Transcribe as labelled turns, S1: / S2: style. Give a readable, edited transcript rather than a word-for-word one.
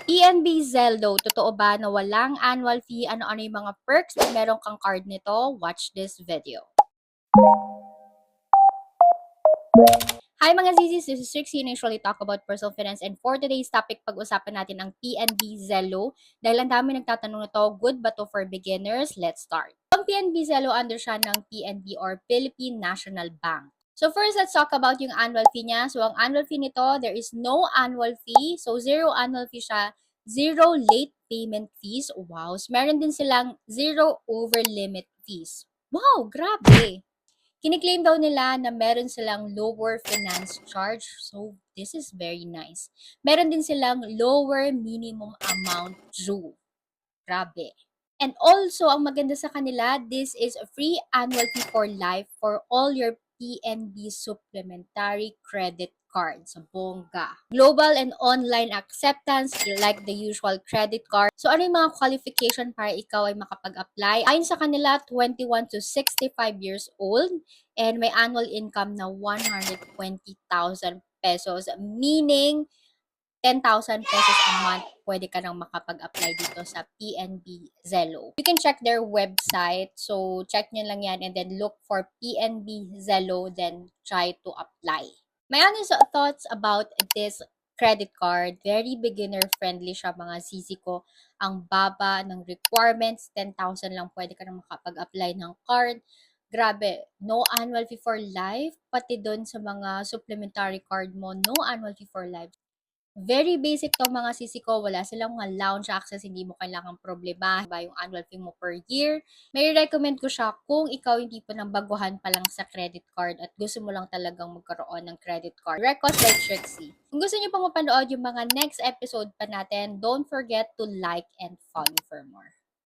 S1: PNB Zeldo, totoo ba na walang annual fee? Ano-ano yung mga perks na meron kang card nito? Watch this video. Hi mga ZZs, this is Trixie and I usually talk about personal finance, and for today's topic, pag-usapan natin ang PNB Zello. Dahil ang dami nagtatanong na to, good ba to for beginners? Let's start. Ang PNB Zello under siya ng PNB or Philippine National Bank. So first, let's talk about yung annual fee niya. So ang annual fee nito, there is no annual fee. So zero annual fee siya, zero late payment fees. Wow. So, meron din silang zero over limit fees. Wow, grabe. Kiniklaim daw nila na meron silang lower finance charge. So, this is very nice. Meron din silang lower minimum amount due. Grabe. And also, ang maganda sa kanila, this is a free annual fee for life for all your PNB supplementary credit cards. Bongga. Global and online acceptance like the usual credit card. So, ano yung mga qualification para ikaw ay makapag-apply? Ayon sa kanila, 21 to 65 years old and may annual income na 120,000 pesos. Meaning, 10,000 pesos a month, pwede ka nang makapag-apply dito sa PNB Zello. You can check their website. So, check nyo lang yan and then look for PNB Zello, then try to apply. My honest thoughts about this credit card, very beginner-friendly siya mga sisi ko. Ang baba ng requirements, 10,000 lang pwede ka nang makapag-apply ng card. Grabe, no annual fee for life, pati doon sa mga supplementary card mo, no annual fee for life. Very basic to mga sisi ko, wala silang mga lounge access, hindi mo kailangang problema ba yung annual fee mo per year. May recommend ko siya kung ikaw yung tipo ng baguhan pa lang sa credit card at gusto mo lang talagang magkaroon ng credit card. Request by Trixie. Kung gusto niyo pang mapanood yung mga next episode pa natin, don't forget to like and follow for more.